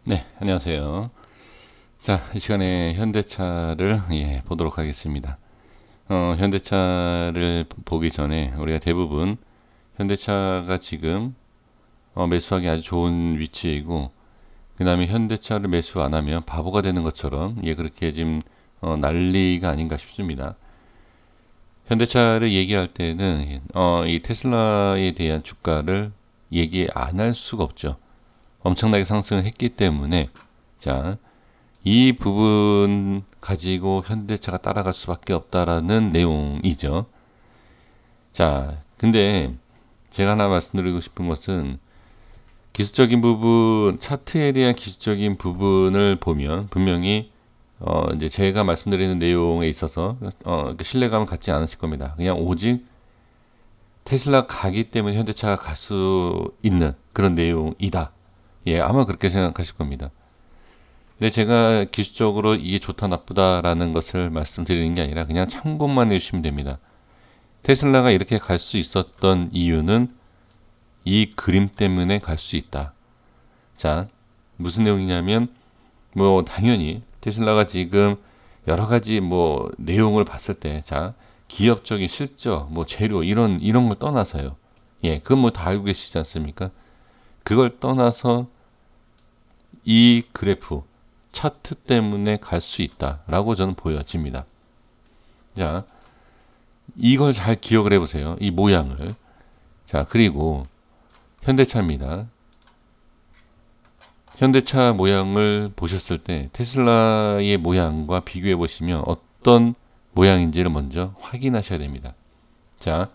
네, 안녕하세요. 자, 이 시간에 현대차를 보도록 하겠습니다. 현대차를 보기 전에 우리가 대부분 현대차가 지금 매수하기 아주 좋은 위치이고, 그 다음에 현대차를 매수 안 하면 바보가 되는 것처럼 그렇게 지금 난리가 아닌가 싶습니다. 현대차를 얘기할 때는 이 테슬라에 대한 주가를 얘기 안 할 수가 없죠. 엄청나게 상승을 했기 때문에 자, 이 부분 가지고 현대차가 따라갈 수밖에 없다라는 내용이죠. 자, 근데 제가 하나 말씀드리고 싶은 것은 기술적인 부분, 차트에 대한 기술적인 부분을 보면 분명히 이제 제가 말씀드리는 내용에 있어서 신뢰감을 갖지 않으실 겁니다. 그냥 오직 테슬라 가기 때문에 현대차가 갈 수 있는 그런 내용이다. 아마 그렇게 생각하실 겁니다. 근데 제가 기술적으로 이게 좋다 나쁘다라는 것을 말씀드리는 게 아니라 그냥 참고만 해주시면 됩니다. 테슬라가 이렇게 갈 수 있었던 이유는 이 그림 때문에 갈 수 있다. 자, 무슨 내용이냐면 뭐 당연히 테슬라가 지금 여러 가지 뭐 내용을 봤을 때, 자, 기업적인 실적, 뭐 재료 이런 걸 떠나서요. 그건 뭐 다 알고 계시지 않습니까? 그걸 떠나서 이 그래프 차트 때문에 갈 수 있다라고 저는 보여집니다. 자, 이걸 잘 기억을 해보세요. 이 모양을. 자, 그리고 현대차입니다. 현대차 모양을 보셨을 때 테슬라의 모양과 비교해 보시면 어떤 모양인지를 먼저 확인하셔야 됩니다. 자,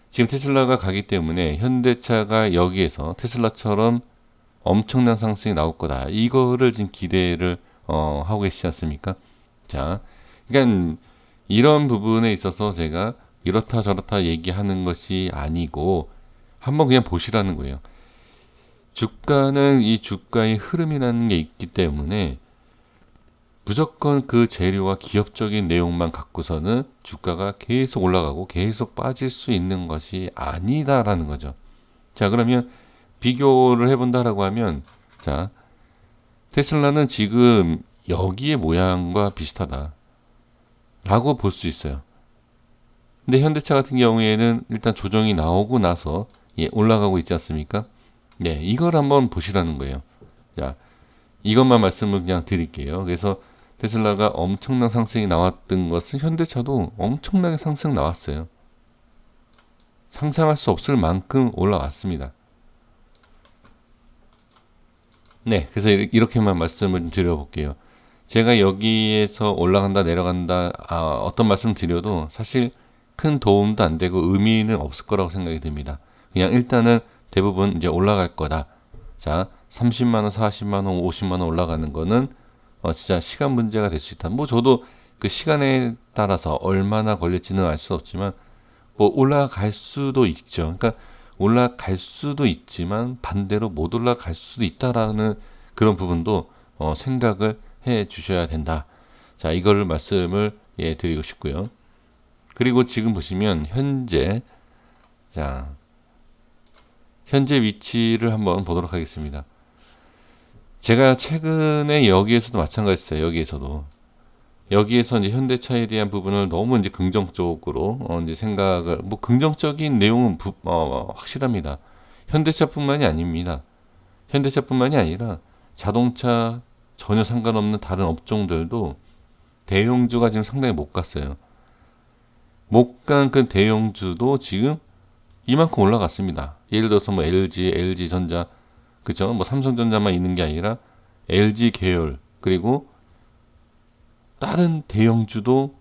지금 테슬라가 가기 때문에 현대차가 여기에서 테슬라처럼 엄청난 상승이 나올 거다. 이거를 지금 기대를 하고 계시지 않습니까? 자, 그러니까 이런 부분에 있어서 제가 이렇다 저렇다 얘기하는 것이 아니고 한번 그냥 보시라는 거예요. 주가는 이 주가의 흐름이라는 게 있기 때문에 무조건 그 재료와 기업적인 내용만 갖고서는 주가가 계속 올라가고 계속 빠질 수 있는 것이 아니다라는 거죠. 자, 그러면 비교를 해본다라고 하면, 자, 테슬라는 지금 여기의 모양과 비슷하다 라고 볼 수 있어요. 근데 현대차 같은 경우에는 일단 조정이 나오고 나서 올라가고 있지 않습니까? 이걸 한번 보시라는 거예요. 자, 이것만 말씀을 그냥 드릴게요. 그래서 테슬라가 엄청난 상승이 나왔던 것은 현대차도 엄청나게 상승 나왔어요. 상상할 수 없을 만큼 올라왔습니다. 그래서 이렇게만 말씀을 드려볼게요. 제가 여기에서 올라간다 내려간다 어떤 말씀 드려도 사실 큰 도움도 안 되고 의미는 없을 거라고 생각이 듭니다. 그냥 일단은 대부분 이제 올라갈 거다. 자, 30만 원, 40만 원, 50만 원 올라가는 거는 진짜 시간 문제가 될 수 있다. 뭐 저도 그 시간에 따라서 얼마나 걸릴지는 알 수 없지만 뭐 올라갈 수도 있죠. 그러니까 올라갈 수도 있지만 반대로 못 올라갈 수도 있다라는 그런 부분도 생각을 해 주셔야 된다. 자, 이거를 말씀을 드리고 싶고요. 그리고 지금 보시면 현재 위치를 한번 보도록 하겠습니다. 제가 최근에 여기에서도 마찬가지였어요. 여기에서 이제 현대차에 대한 부분을 너무 이제 긍정적으로 이제 생각을 뭐 긍정적인 내용은 확실합니다. 현대차뿐만이 아닙니다. 현대차뿐만이 아니라 자동차 전혀 상관없는 다른 업종들도 대형주가 지금 상당히 못 갔어요. 못 간 그 대형주도 지금 이만큼 올라갔습니다. 예를 들어서 뭐 LG전자, 그죠? 뭐 삼성전자만 있는 게 아니라 LG 계열 그리고 다른 대형주도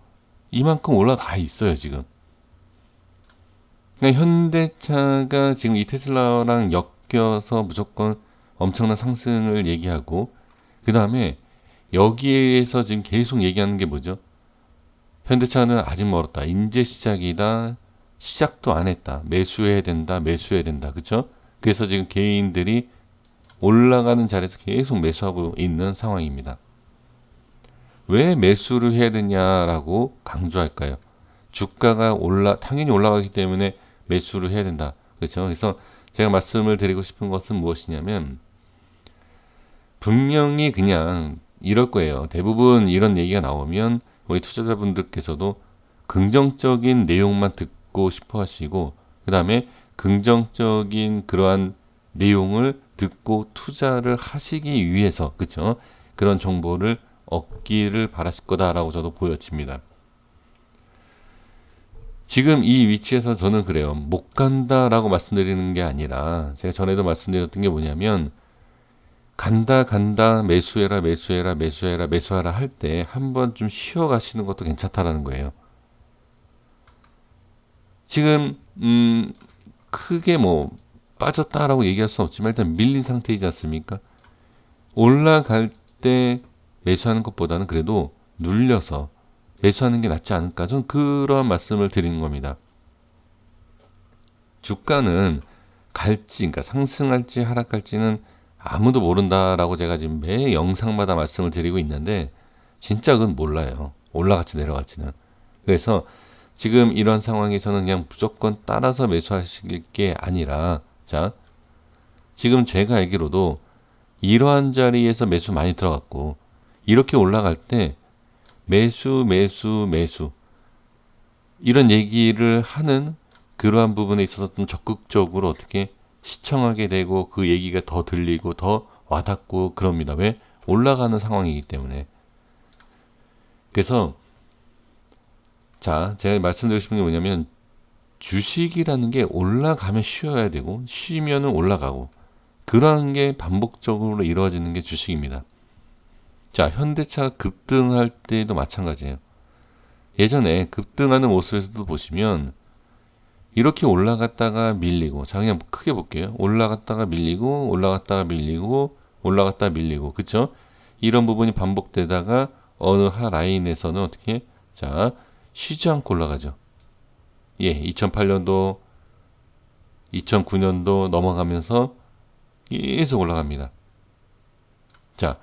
이만큼 올라가 있어요, 지금. 그러니까 현대차가 지금 이 테슬라랑 엮여서 무조건 엄청난 상승을 얘기하고, 그 다음에 여기에서 지금 계속 얘기하는 게 뭐죠? 현대차는 아직 멀었다. 이제 시작이다. 시작도 안 했다. 매수해야 된다. 그쵸? 그래서 지금 개인들이 올라가는 자리에서 계속 매수하고 있는 상황입니다. 왜 매수를 해야 되냐라고 강조할까요? 주가가 당연히 올라가기 때문에 매수를 해야 된다. 그렇죠? 그래서 제가 말씀을 드리고 싶은 것은 무엇이냐면, 분명히 그냥 이럴 거예요. 대부분 이런 얘기가 나오면 우리 투자자분들께서도 긍정적인 내용만 듣고 싶어 하시고, 그 다음에 긍정적인 그러한 내용을 듣고 투자를 하시기 위해서, 그쵸? 그런 정보를 얻기를 바라실 거다라고 저도 보여집니다. 지금 이 위치에서 저는 그래요. 못 간다라고 말씀드리는 게 아니라, 제가 전에도 말씀드렸던 게 뭐냐면, 간다 매수해라 매수해라 매수해라 매수하라 할 때 한번 좀 쉬어 가시는 것도 괜찮다라는 거예요. 지금 크게 뭐 빠졌다라고 얘기할 수는 없지만 일단 밀린 상태이지 않습니까? 올라갈 때 매수하는 것보다는 그래도 눌려서 매수하는 게 낫지 않을까, 저는 그러한 말씀을 드리는 겁니다. 주가는 갈지, 그러니까 상승할지 하락할지는 아무도 모른다라고 제가 지금 매 영상마다 말씀을 드리고 있는데, 진짜 그건 몰라요. 올라갈지 내려갈지는. 그래서 지금 이런 상황에서는 그냥 무조건 따라서 매수하실 게 아니라, 자, 지금 제가 알기로도 이러한 자리에서 매수 많이 들어갔고, 이렇게 올라갈 때 매수 이런 얘기를 하는 그러한 부분에 있어서 좀 적극적으로 어떻게 시청하게 되고, 그 얘기가 더 들리고 더 와닿고 그럽니다. 왜? 올라가는 상황이기 때문에. 그래서 자, 제가 말씀드리고 싶은 게 뭐냐면, 주식이라는 게 올라가면 쉬어야 되고 쉬면은 올라가고, 그러한 게 반복적으로 이루어지는 게 주식입니다. 자, 현대차가 급등할 때도 마찬가지예요. 예전에 급등하는 모습에서도 보시면 이렇게 올라갔다가 밀리고, 자 그냥 크게 볼게요. 올라갔다가 밀리고 올라갔다가 밀리고 올라갔다가 밀리고, 그쵸? 이런 부분이 반복되다가 어느 한 라인에서는 어떻게, 자, 쉬지 않고 올라가죠. 예, 2008년도 2009년도 넘어가면서 계속 올라갑니다. 자,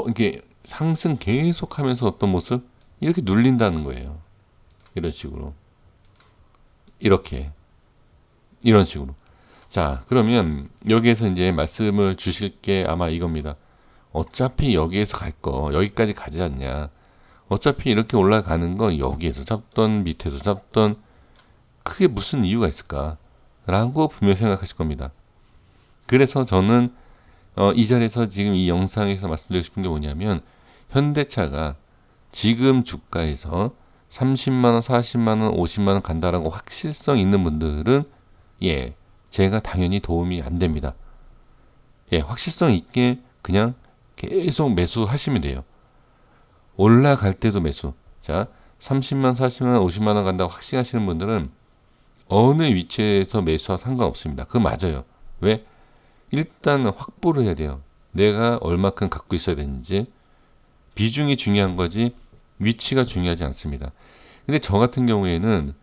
이게 상승 계속하면서 어떤 모습? 이렇게 눌린다는 거예요. 이런 식으로. 이렇게. 이런 식으로. 자, 그러면 여기에서 이제 말씀을 주실 게 아마 이겁니다. 어차피 여기에서 갈 거, 여기까지 가지 않냐. 어차피 이렇게 올라가는 거 여기에서 잡던 밑에서 잡던, 크게 무슨 이유가 있을까? 라고 분명히 생각하실 겁니다. 그래서 저는 이 자리에서 지금 이 영상에서 말씀드리고 싶은 게 뭐냐면, 현대차가 지금 주가에서 30만원, 40만원, 50만원 간다라고 확실성 있는 분들은, 예, 제가 당연히 도움이 안 됩니다. 예, 확실성 있게 그냥 계속 매수하시면 돼요. 올라갈 때도 매수. 자, 30만, 40만, 50만원 간다고 확신하시는 분들은 어느 위치에서 매수와 상관없습니다. 그거 맞아요. 왜? 일단 확보를 해야 돼요. 내가 얼마큼 갖고 있어야 되는지. 비중이 중요한 거지 위치가 중요하지 않습니다. 근데 저 같은 경우에는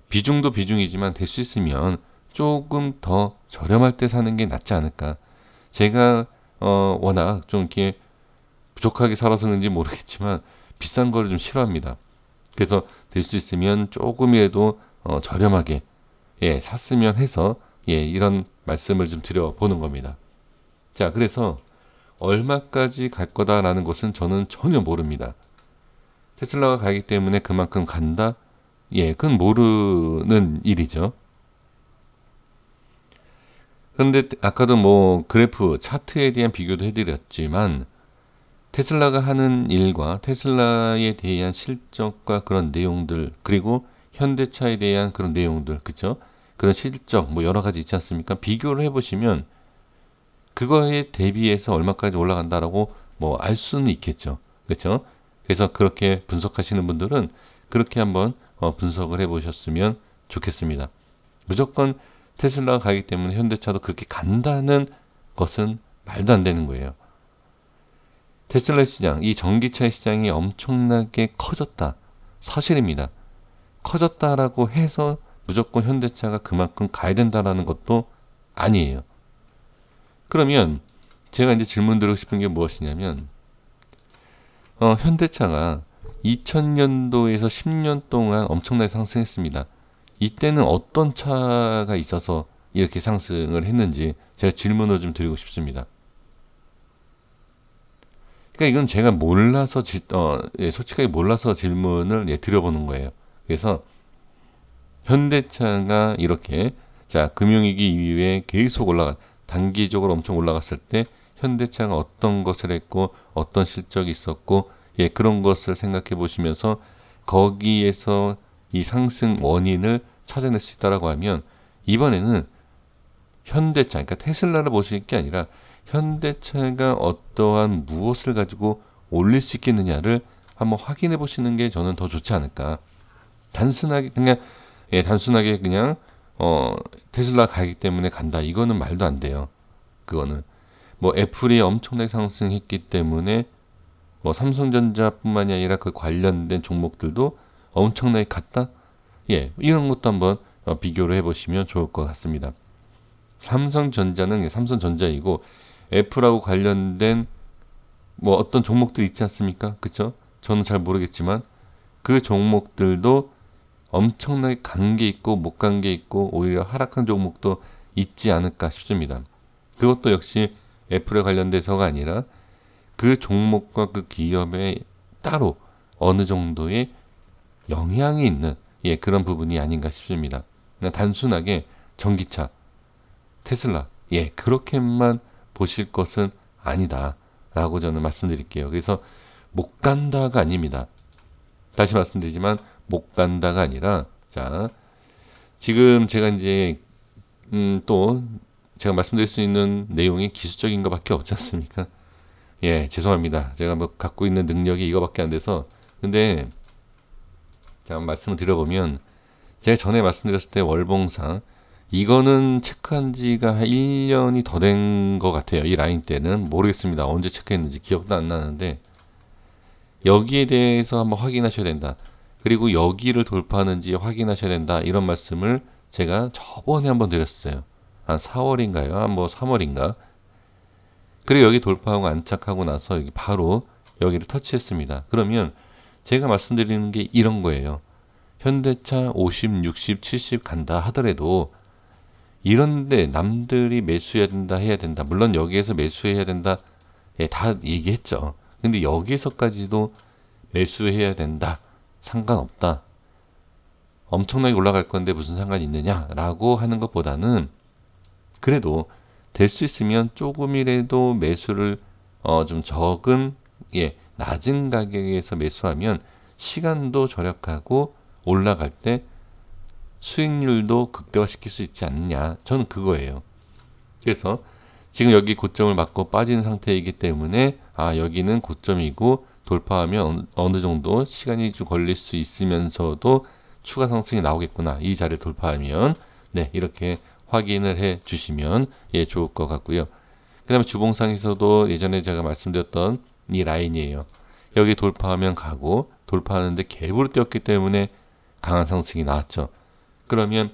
비중도 비중이지만 될 수 있으면 조금 더 저렴할 때 사는 게 낫지 않을까. 제가 워낙 좀 이렇게 부족하게 살아서 그런지 모르겠지만 비싼 거를 좀 싫어합니다. 그래서 될 수 있으면 조금이라도 저렴하게, 예, 샀으면 해서, 예, 이런 말씀을 좀 드려보는 겁니다. 자, 그래서 얼마까지 갈 거다라는 것은 저는 전혀 모릅니다. 테슬라가 가기 때문에 그만큼 간다? 예, 그건 모르는 일이죠. 그런데 아까도 뭐 그래프, 차트에 대한 비교도 해드렸지만, 테슬라가 하는 일과 테슬라에 대한 실적과 그런 내용들, 그리고 현대차에 대한 그런 내용들, 그쵸? 그런 실적, 뭐 여러 가지 있지 않습니까? 비교를 해보시면 그거에 대비해서 얼마까지 올라간다라고 뭐 알 수는 있겠죠. 그렇죠? 그래서 그렇게 분석하시는 분들은 그렇게 한번 분석을 해보셨으면 좋겠습니다. 무조건 테슬라가 가기 때문에 현대차도 그렇게 간다는 것은 말도 안 되는 거예요. 테슬라 시장, 이 전기차 시장이 엄청나게 커졌다. 사실입니다. 커졌다라고 해서 무조건 현대차가 그만큼 가야 된다라는 것도 아니에요. 그러면 제가 이제 질문 드리고 싶은 게 무엇이냐면, 현대차가 2000년도에서 10년 동안 엄청나게 상승했습니다. 이때는 어떤 차가 있어서 이렇게 상승을 했는지 제가 질문을 좀 드리고 싶습니다. 그러니까 이건 제가 몰라서 솔직하게 몰라서 질문을 드려보는 거예요. 그래서 현대차가 이렇게 금융위기 이후에 계속 단기적으로 엄청 올라갔을 때 현대차가 어떤 것을 했고 어떤 실적이 있었고 그런 것을 생각해 보시면서 거기에서 이 상승 원인을 찾아낼 수 있다라고 하면 이번에는 현대차, 그러니까 테슬라를 보실 게 아니라 현대차가 어떠한 무엇을 가지고 올릴 수 있겠느냐를 한번 확인해 보시는 게 저는 더 좋지 않을까. 단순하게 그냥 테슬라 가기 때문에 간다. 이거는 말도 안 돼요. 그거는 뭐 애플이 엄청나게 상승했기 때문에 뭐 삼성전자뿐만이 아니라 그 관련된 종목들도 엄청나게 갔다. 이런 것도 한번 비교를 해보시면 좋을 것 같습니다. 삼성전자는 삼성전자이고 애플하고 관련된 뭐 어떤 종목들 있지 않습니까? 그쵸? 저는 잘 모르겠지만 그 종목들도 엄청나게 간 게 있고 못 간 게 있고 오히려 하락한 종목도 있지 않을까 싶습니다. 그것도 역시 애플에 관련돼서가 아니라 그 종목과 그 기업에 따로 어느 정도의 영향이 있는 그런 부분이 아닌가 싶습니다. 그냥 단순하게 전기차, 테슬라 그렇게만 보실 것은 아니다 라고 저는 말씀드릴게요. 그래서 못 간다가 아닙니다. 다시 말씀드리지만 못 간다가 아니라 지금 제가 이제 또 제가 말씀드릴 수 있는 내용이 기술적인 것밖에 없지 않습니까? 죄송합니다. 제가 뭐 갖고 있는 능력이 이거밖에 안 돼서. 근데 제가 말씀을 드려보면 제가 전에 말씀드렸을 때 월봉상 이거는 체크한 지가 한 1년이 더 된 것 같아요. 이 라인 때는 모르겠습니다. 언제 체크했는지 기억도 안 나는데 여기에 대해서 한번 확인하셔야 된다. 그리고 여기를 돌파하는지 확인하셔야 된다. 이런 말씀을 제가 저번에 한번 드렸어요. 한 4월인가요? 한 뭐 3월인가? 그리고 여기 돌파하고 안착하고 나서 여기 바로 여기를 터치했습니다. 그러면 제가 말씀드리는 게 이런 거예요. 현대차 50, 60, 70 간다 하더라도 이런데 남들이 매수해야 된다 해야 된다. 물론 여기에서 매수해야 된다. 다 얘기했죠. 근데 여기에서까지도 매수해야 된다. 상관없다. 엄청나게 올라갈 건데 무슨 상관이 있느냐라고 하는 것보다는 그래도 될 수 있으면 조금이라도 매수를 좀 적은 낮은 가격에서 매수하면 시간도 절약하고 올라갈 때 수익률도 극대화시킬 수 있지 않느냐. 저는 그거예요. 그래서 지금 여기 고점을 맞고 빠진 상태이기 때문에 여기는 고점이고 돌파하면 어느 정도 시간이 좀 걸릴 수 있으면서도 추가 상승이 나오겠구나. 이 자리를 돌파하면 이렇게 확인을 해 주시면 좋을 것 같고요. 그 다음에 주봉상에서도 예전에 제가 말씀드렸던 이 라인이에요. 여기 돌파하면 가고 돌파하는데 갭으로 뛰었기 때문에 강한 상승이 나왔죠. 그러면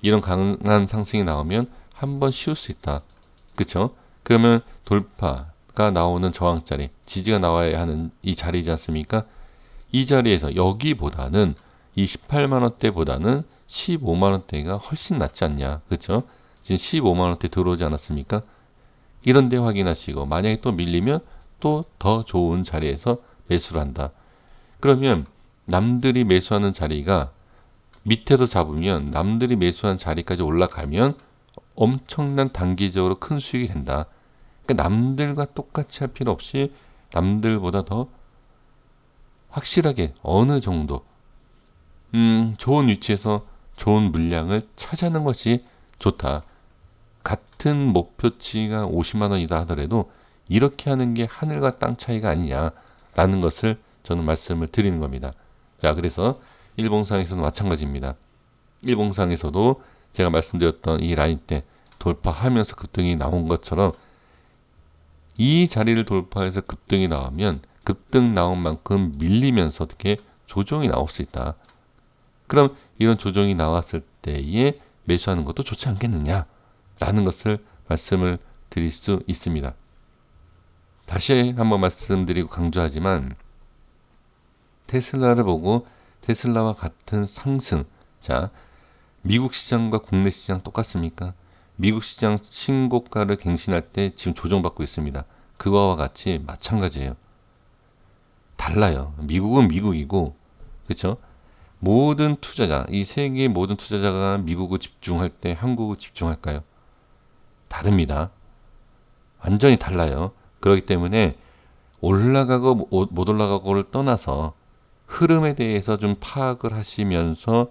이런 강한 상승이 나오면 한번 쉬울 수 있다. 그쵸? 그러면 돌파가 나오는 저항자리, 지지가 나와야 하는 이 자리이지 않습니까? 이 자리에서 여기보다는 이 18만원대보다는 15만원대가 훨씬 낫지 않냐. 그쵸? 지금 15만원대 들어오지 않았습니까? 이런 데 확인하시고 만약에 또 밀리면 또 더 좋은 자리에서 매수를 한다. 그러면 남들이 매수하는 자리가 밑에서 잡으면 남들이 매수한 자리까지 올라가면 엄청난 단기적으로 큰 수익이 된다. 그러니까 남들과 똑같이 할 필요 없이 남들보다 더 확실하게 어느 정도 좋은 위치에서 좋은 물량을 차지하는 것이 좋다. 같은 목표치가 50만 원이다 하더라도 이렇게 하는 게 하늘과 땅 차이가 아니냐라는 것을 저는 말씀을 드리는 겁니다. 그래서 일봉상에서도 마찬가지입니다. 일봉상에서도 제가 말씀드렸던 이 라인 때 돌파하면서 급등이 나온 것처럼 이 자리를 돌파해서 급등이 나오면 급등 나온 만큼 밀리면서 어떻게 조정이 나올 수 있다. 그럼 이런 조정이 나왔을 때에 매수하는 것도 좋지 않겠느냐라는 것을 말씀을 드릴 수 있습니다. 다시 한번 말씀드리고 강조하지만 테슬라를 보고 테슬라와 같은 상승. 미국 시장과 국내 시장 똑같습니까? 미국 시장 신고가를 갱신할 때 지금 조정받고 있습니다. 그거와 같이 마찬가지예요. 달라요. 미국은 미국이고, 그렇죠? 모든 투자자, 이 세계의 모든 투자자가 미국을 집중할 때 한국을 집중할까요? 다릅니다. 완전히 달라요. 그렇기 때문에 올라가고 못 올라가고를 떠나서 흐름에 대해서 좀 파악을 하시면서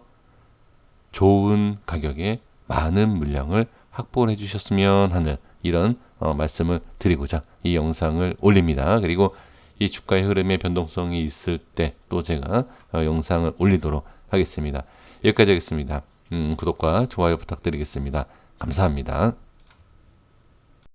좋은 가격에 많은 물량을 확보해 주셨으면 하는 이런 말씀을 드리고자 이 영상을 올립니다. 그리고 이 주가의 흐름의 변동성이 있을 때 또 제가 영상을 올리도록 하겠습니다. 여기까지 하겠습니다. 구독과 좋아요 부탁드리겠습니다. 감사합니다.